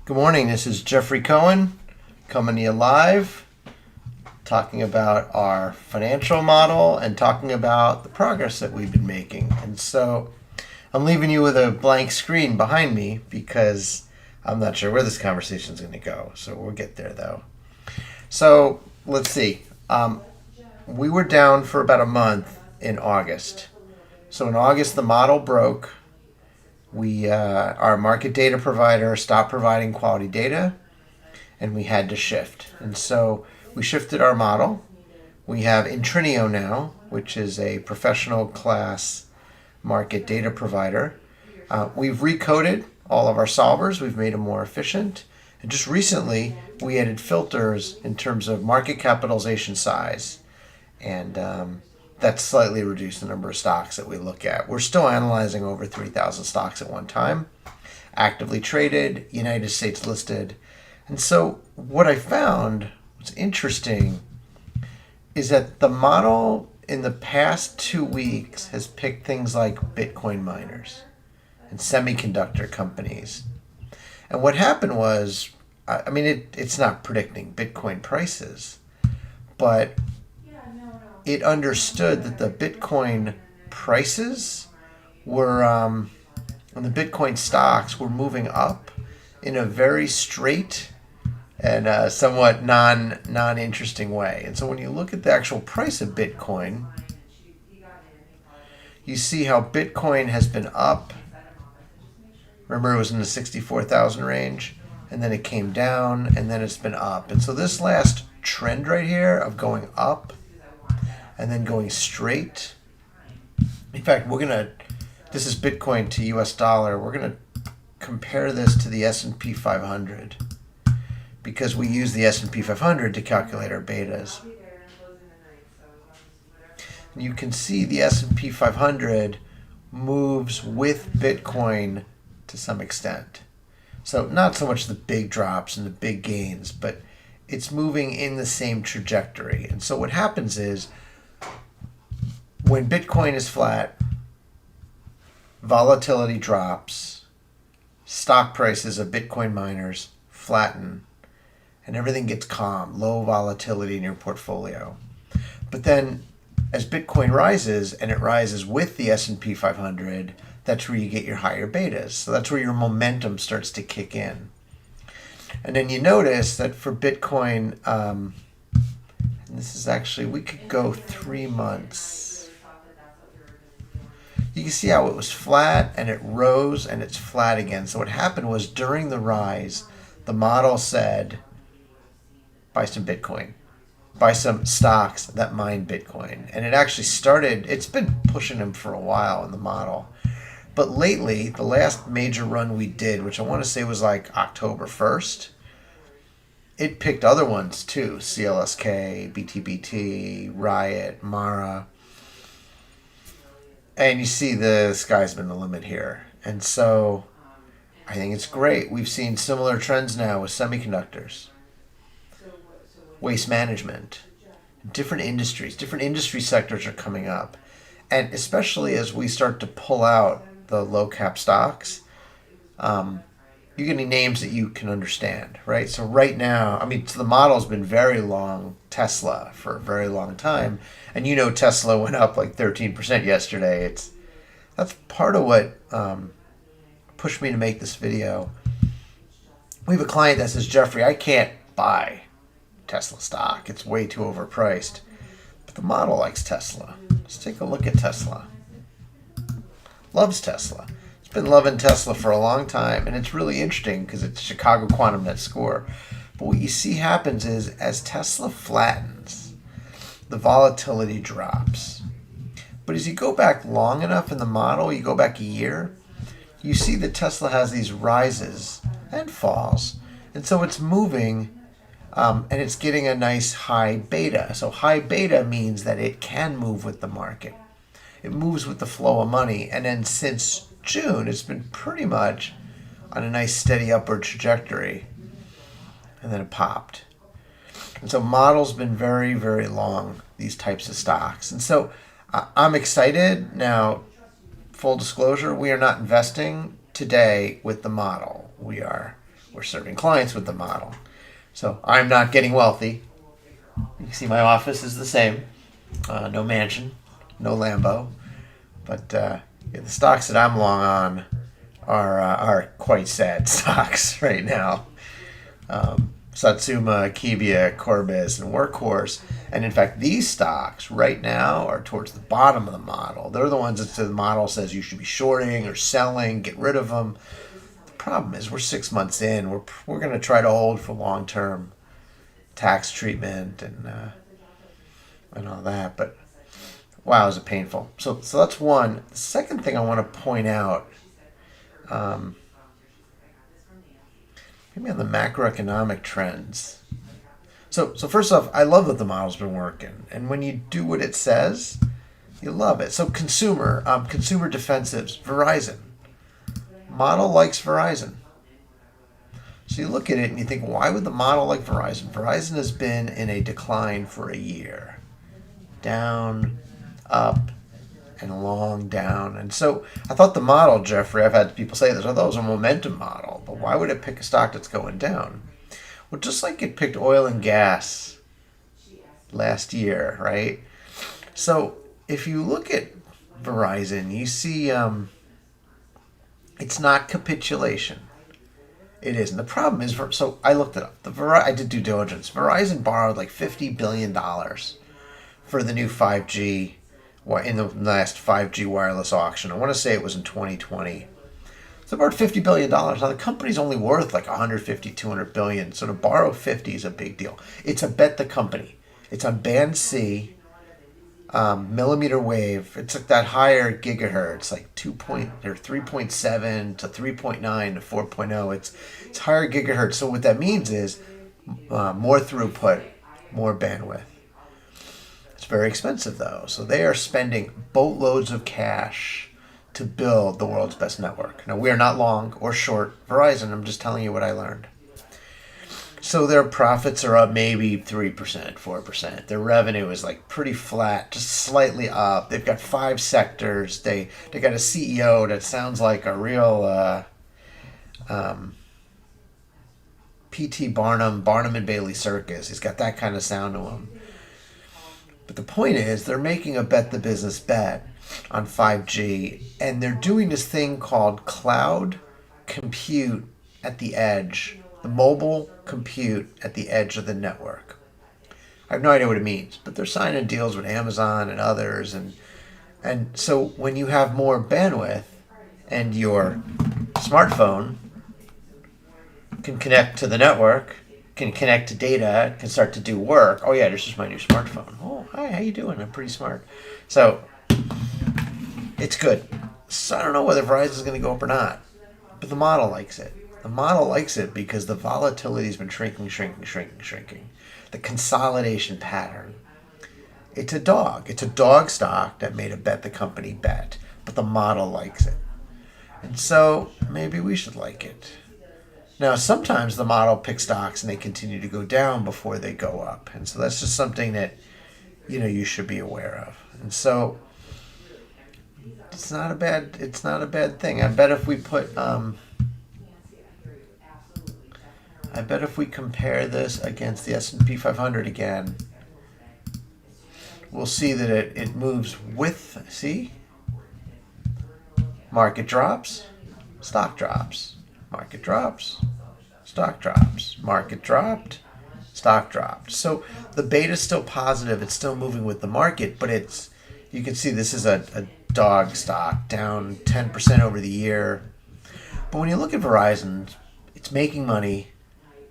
Good morning. This is Jeffrey Cohen coming to you live, talking about our financial model and talking about the progress that we've been making. And so I'm leaving you with a blank screen behind me because I'm not sure where this conversation is going to go. So we'll get there though. So let's see. We were down for about a month in August. So in August, the model broke. Our market data provider stopped providing quality data, and we had to shift. And so we shifted our model. We have Intrinio now, which is a professional class market data provider. We've recoded all of our solvers. We've made them more efficient. And just recently, we added filters in terms of market capitalization size. And that's slightly reduced the number of stocks that we look at. We're still analyzing over 3,000 stocks at one time, actively traded, United States listed. And so what I found was interesting is that the model in the past 2 weeks has picked things like Bitcoin miners and semiconductor companies. And what happened was, it's not predicting Bitcoin prices, but it understood that the Bitcoin prices were, and the Bitcoin stocks were moving up in a very straight and somewhat non-interesting way. And so when you look at the actual price of Bitcoin, you see how Bitcoin has been up. Remember, it was in the 64,000 range, and then it came down, and then it's been up. And so this last trend right here of going up and then going straight. In fact, this is Bitcoin to US dollar. We're going to compare this to the S&P 500 because we use the S&P 500 to calculate our betas. And you can see the S&P 500 moves with Bitcoin to some extent. So not so much the big drops and the big gains, but it's moving in the same trajectory. And so what happens is, when Bitcoin is flat, volatility drops, stock prices of Bitcoin miners flatten, and everything gets calm, low volatility in your portfolio. But then as Bitcoin rises, and it rises with the S&P 500, that's where you get your higher betas. So that's where your momentum starts to kick in. And then you notice that for Bitcoin, and this is actually, we could go 3 months. You can see how it was flat and it rose and it's flat again. So what happened was during the rise, the model said, buy some Bitcoin, buy some stocks that mine Bitcoin. And it actually started, it's been pushing them for a while in the model. But lately, the last major run we did, which I want to say was like October 1st, it picked other ones too, CLSK, BTBT, Riot, Mara. And you see the sky's been the limit here. And so I think it's great. We've seen similar trends now with semiconductors, waste management, different industry sectors are coming up. And especially as we start to pull out the low cap stocks, you're getting names that you can understand, right? So right now, so the model's been very long, Tesla, for a very long time. And Tesla went up like 13% yesterday. That's part of what pushed me to make this video. We have a client that says, Jeffrey, I can't buy Tesla stock. It's way too overpriced. But the model likes Tesla. Let's take a look at Tesla. Loves Tesla. Been loving Tesla for a long time, and it's really interesting because it's Chicago Quantum Net Score. But what you see happens is as Tesla flattens, the volatility drops. But as you go back long enough in the model, you go back a year, you see that Tesla has these rises and falls. And so it's moving and it's getting a nice high beta. So high beta means that it can move with the market. It moves with the flow of money. And then since June, it's been pretty much on a nice steady upward trajectory, and then it popped. And so model's been very, very long, these types of stocks. And so I'm excited. Now, full disclosure, we are not investing today with the model. We are we're serving clients with the model. So I'm not getting wealthy. You can see my office is the same. No mansion, no Lambo. But the stocks that I'm long on are quite sad stocks right now. Satsuma, Akebia, Corbis, and Workhorse. And in fact, these stocks right now are towards the bottom of the model. They're the ones that the model says you should be shorting or selling, get rid of them. The problem is we're 6 months in. We're going to try to hold for long-term tax treatment and all that. But wow, is it painful. So that's one. The second thing I want to point out, maybe on the macroeconomic trends. So first off, I love that the model's been working, and when you do what it says, you love it. So consumer defensives, Verizon. Model likes Verizon. So you look at it and you think, why would the model like Verizon? Verizon has been in a decline for a year. Down, up, and long down. And so I thought the model, Jeffrey, I've had people say this, I thought it was a momentum model, but why would it pick a stock that's going down? Well, just like it picked oil and gas last year, right? So if you look at Verizon, you see it's not capitulation. It isn't. The problem is, so I looked it up. I did due diligence. Verizon borrowed like $50 billion for the new 5G, in the last 5G wireless auction. I want to say it was in 2020. It's about $50 billion. Now the company's only worth like 150, 200 billion. So to borrow 50 is a big deal. It's a bet the company. It's on band C, millimeter wave. It's like that higher gigahertz, like 3.7 to 3.9 to 4.0. It's higher gigahertz. So what that means is more throughput, more bandwidth. It's very expensive though. So they are spending boatloads of cash to build the world's best network. Now we are not long or short Verizon. I'm just telling you what I learned. So their profits are up maybe 3%, 4%. Their revenue is like pretty flat, just slightly up. They've got 5 sectors. They got a CEO that sounds like a real P.T. Barnum and Bailey Circus. He's got that kind of sound to him. But the point is, they're making a bet the business bet on 5G, and they're doing this thing called cloud compute at the edge, the mobile compute at the edge of the network. I have no idea what it means, but they're signing deals with Amazon and others, and so when you have more bandwidth and your smartphone can connect to the network, can connect to data, can start to do work. Oh yeah, this is my new smartphone. Oh, hi, how you doing? I'm pretty smart. So it's good. So I don't know whether Verizon is going to go up or not, but the model likes it. The model likes it because the volatility has been shrinking. The consolidation pattern. It's a dog. It's a dog stock that made a bet the company bet, but the model likes it. And so maybe we should like it. Now, sometimes the model picks stocks and they continue to go down before they go up. And so that's just something that, you should be aware of. And so it's not a bad thing. I bet if we compare this against the S&P 500 again, we'll see that it moves with, see? Market drops, stock drops. Market drops, stock drops. Market dropped, stock dropped. So the beta's still positive. It's still moving with the market, but you can see this is a dog stock, down 10% over the year. But when you look at Verizon, it's making money.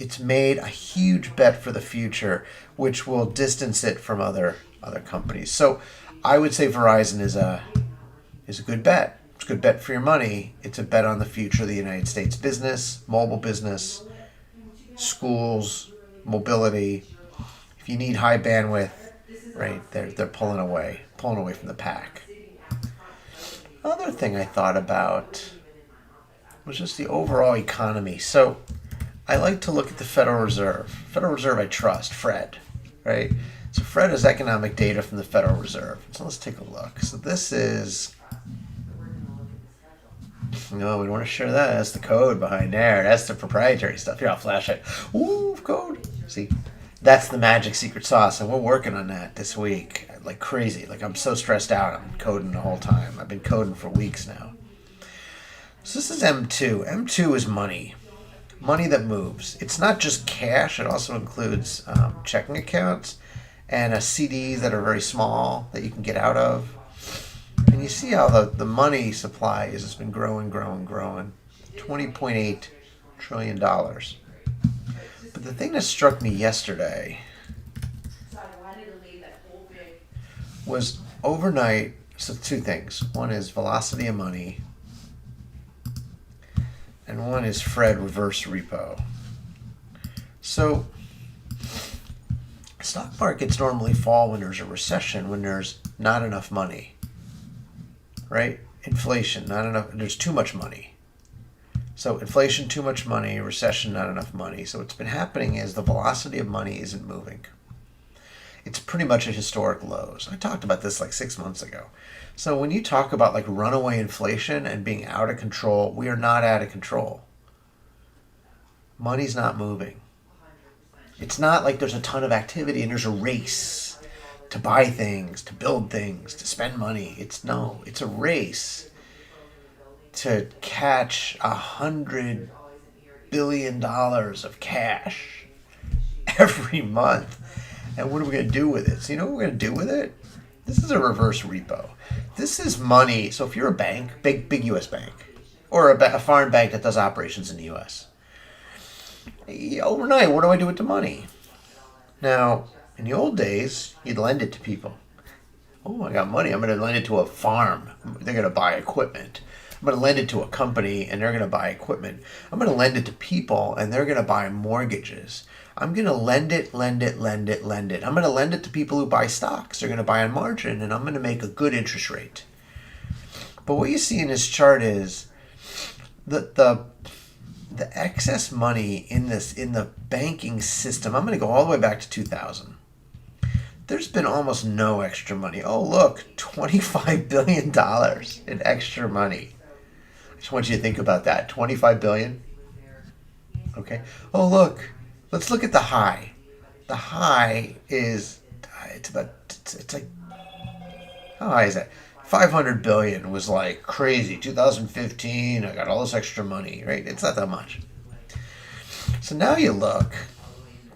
It's made a huge bet for the future, which will distance it from other companies. So I would say Verizon is a good bet. It's a good bet for your money. It's a bet on the future of the United States business, mobile business, schools, mobility. If you need high bandwidth, right, they're pulling away from the pack. Other thing I thought about was just the overall economy. So I like to look at the Federal Reserve. Federal Reserve I trust, Fred, right? So Fred has economic data from the Federal Reserve. So let's take a look. So this is No, we don't want to share that. That's the code behind there. That's the proprietary stuff. Here, I'll flash it. Ooh, code. See, that's the magic secret sauce, and we're working on that this week like crazy. Like, I'm so stressed out. I'm coding the whole time. I've been coding for weeks now. So this is M2. M2 is money. Money that moves. It's not just cash. It also includes checking accounts and CDs that are very small that you can get out of. And you see how the money supply has just been growing. $20.8 trillion. But the thing that struck me yesterday was overnight, so two things. One is velocity of money, and one is Fred reverse repo. So stock markets normally fall when there's a recession, when there's not enough money. Right? Inflation, not enough, there's too much money. So inflation, too much money, recession, not enough money. So what's been happening is the velocity of money isn't moving. It's pretty much at historic lows. I talked about this like 6 months ago. So when you talk about like runaway inflation and being out of control, we are not out of control. Money's not moving. It's not like there's a ton of activity and there's a race to buy things, to build things, to spend money. It's a race to catch $100 billion of cash every month. And what are we going to do with it? So you know what we're going to do with it? This is a reverse repo. This is money. So if you're a bank, big U.S. bank, or a foreign bank that does operations in the U.S., overnight, what do I do with the money? Now, in the old days, you'd lend it to people. Oh, I got money. I'm going to lend it to a farm. They're going to buy equipment. I'm going to lend it to a company, and they're going to buy equipment. I'm going to lend it to people, and they're going to buy mortgages. I'm going to lend it. I'm going to lend it to people who buy stocks. They're going to buy on margin, and I'm going to make a good interest rate. But what you see in this chart is that the excess money in the banking system. I'm going to go all the way back to 2000. There's been almost no extra money. Oh, look, $25 billion in extra money. I just want you to think about that. $25 billion. Okay. Oh, look. Let's look at the high. The high is, it's like, how high is that? 500 billion was like crazy. 2015, I got all this extra money, right? It's not that much. So now you look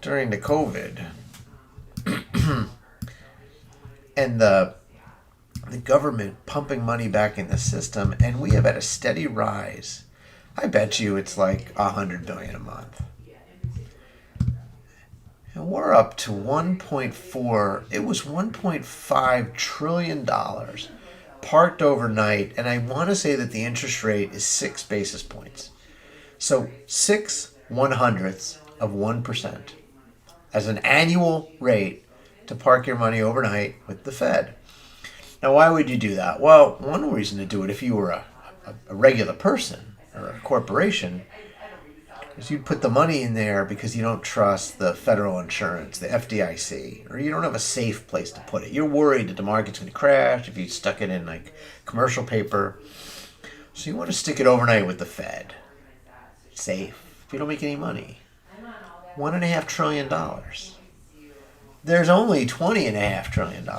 during the COVID and the government pumping money back in the system, and we have had a steady rise. I bet you it's like 100 billion a month. And we're up to 1.4, it was $1.5 trillion parked overnight, and I want to say that the interest rate is 6 basis points. So 6/100ths of 1% as an annual rate to park your money overnight with the Fed. Now, why would you do that? Well, one reason to do it, if you were a regular person or a corporation, is you'd put the money in there because you don't trust the federal insurance, the FDIC, or you don't have a safe place to put it. You're worried that the market's going to crash if you stuck it in like commercial paper. So you want to stick it overnight with the Fed. Safe. If you don't make any money. $1.5 trillion. There's only $20.5 trillion.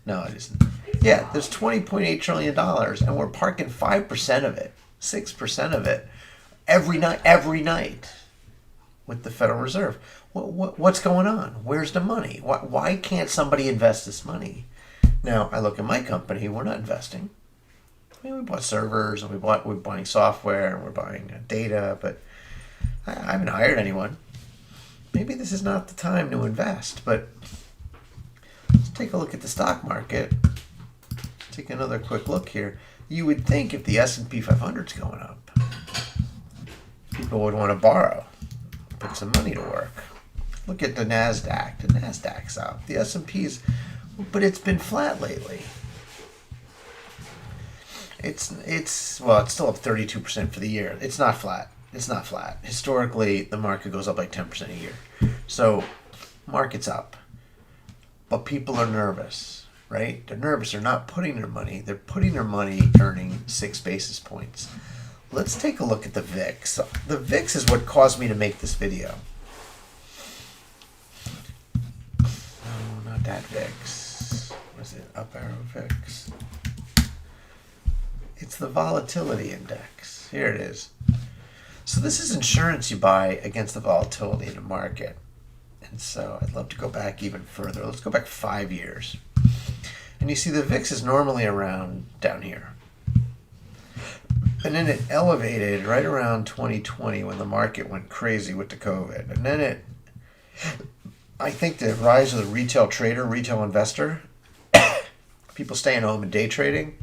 No, it isn't. Yeah, there's $20.8 trillion, and we're parking 5% of it, 6% of it, every night, with the Federal Reserve. What's going on? Where's the money? Why can't somebody invest this money? Now, I look at my company. We're not investing. I mean, we bought servers, and we're buying software, and we're buying data, but I haven't hired anyone. Maybe this is not the time to invest, but let's take a look at the stock market. Take another quick look here. You would think if the S&P 500 is going up, people would want to borrow, put some money to work. Look at the NASDAQ. The NASDAQ's up. The S&P's, but it's been flat lately. It's still up 32% for the year. It's not flat. Historically, the market goes up like 10% a year. So, market's up. But people are nervous, right? They're nervous. They're not putting their money. They're putting their money earning 6 basis points. Let's take a look at the VIX. So the VIX is what caused me to make this video. No, not that VIX. What is it? Up arrow VIX. It's the volatility index. Here it is. So this is insurance you buy against the volatility in the market. And so I'd love to go back even further. Let's go back 5 years. And you see the VIX is normally around down here. And then it elevated right around 2020 when the market went crazy with the COVID. And then I think the rise of the retail trader, retail investor, people staying home and day trading,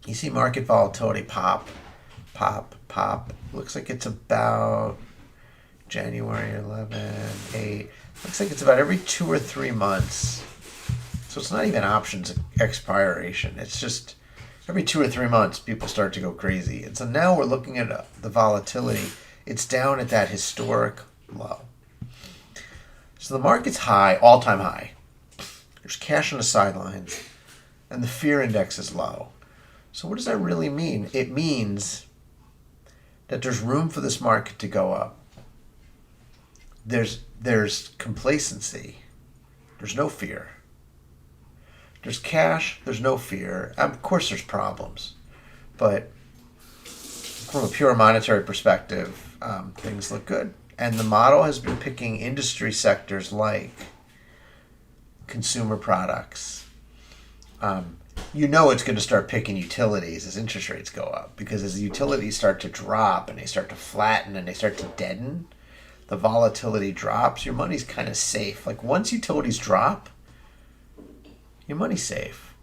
you see market volatility pop, pop, pop. Looks like it's about January 11, 8. Looks like it's about every 2 or 3 months. So it's not even options expiration. It's just every 2 or 3 months people start to go crazy. And so now we're looking at the volatility. It's down at that historic low. So the market's high, all-time high. There's cash on the sidelines, and the fear index is low. So what does that really mean? It means that there's room for this market to go up. There's complacency. There's no fear. There's cash. There's no fear. Of course, there's problems, but from a pure monetary perspective, things look good. And the model has been picking industry sectors like consumer products. You know it's going to start picking utilities as interest rates go up, because as the utilities start to drop and they start to flatten and they start to deaden, the volatility drops, your money's kind of safe. Like once utilities drop, your money's safe.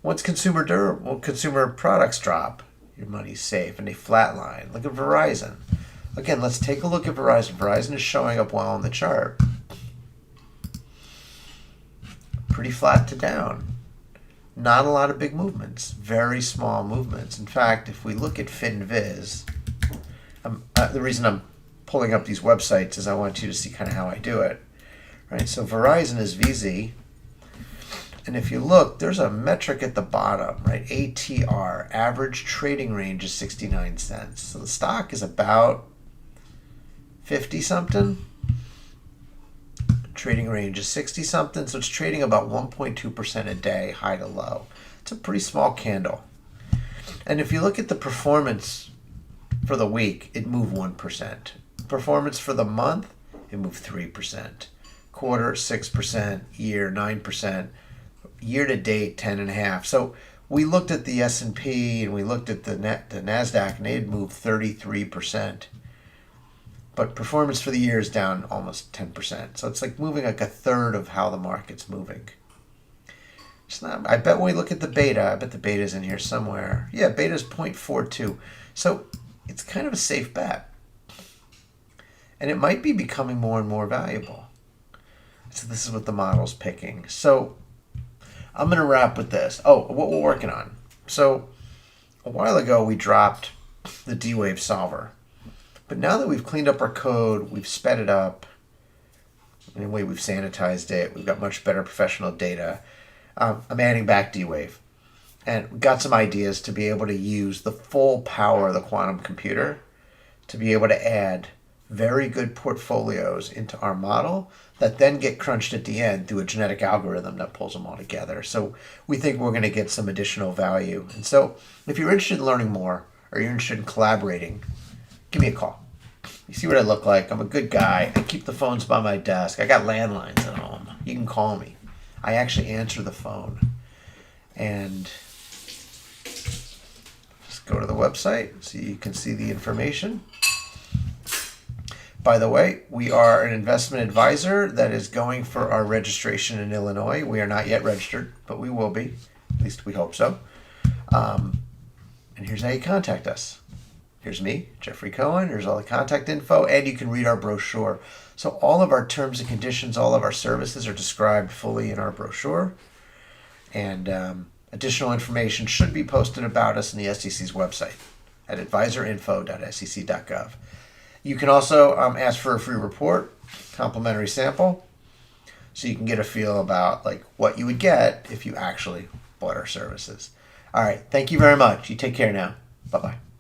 Once consumer products drop, your money's safe and they flatline. Look at Verizon. Again, let's take a look at Verizon. Verizon is showing up well on the chart. Pretty flat to down. Not a lot of big movements. Very small movements. In fact, if we look at FinViz, the reason I'm pulling up these websites is I want you to see kind of how I do it. Right? So Verizon is VZ. And if you look, there's a metric at the bottom, right? ATR, average trading range is 69 cents. So the stock is about 50 something. Trading range is 60 something. So it's trading about 1.2% a day, high to low. It's a pretty small candle. And if you look at the performance for the week, it moved 1%. Performance for the month, it moved 3%. Quarter, 6%. Year, 9%. Year to date, 10.5%. So we looked at the S&P and we looked at the NASDAQ, and they had moved 33%. But performance for the year is down almost 10%. So it's like moving like a third of how the market's moving. It's not. I bet when we look at the beta, I bet the beta's in here somewhere. Yeah, beta's 0.42. So it's kind of a safe bet. And it might be becoming more and more valuable. So this is what the model's picking. So I'm going to wrap with this. Oh, what we're working on. So a while ago, we dropped the D-Wave solver. But now that we've cleaned up our code, we've sped it up. Anyway, we've sanitized it. We've got much better professional data. I'm adding back D-Wave. And we got some ideas to be able to use the full power of the quantum computer to be able to add very good portfolios into our model that then get crunched at the end through a genetic algorithm that pulls them all together. So we think we're going to get some additional value. And so if you're interested in learning more or you're interested in collaborating, give me a call. You see what I look like. I'm a good guy. I keep the phones by my desk. I got landlines at home. You can call me. I actually answer the phone. And just go to the website so you can see the information. By the way, we are an investment advisor that is going for our registration in Illinois. We are not yet registered, but we will be. At least we hope so. And here's how you contact us. Here's me, Jeffrey Cohen. Here's all the contact info, and you can read our brochure. So all of our terms and conditions, all of our services are described fully in our brochure. And additional information should be posted about us in the SEC's website at advisorinfo.sec.gov. You can also ask for a free report, complimentary sample. so you can get a feel about like what you would get if you actually bought our services. All right, thank you very much. You take care now. Bye bye.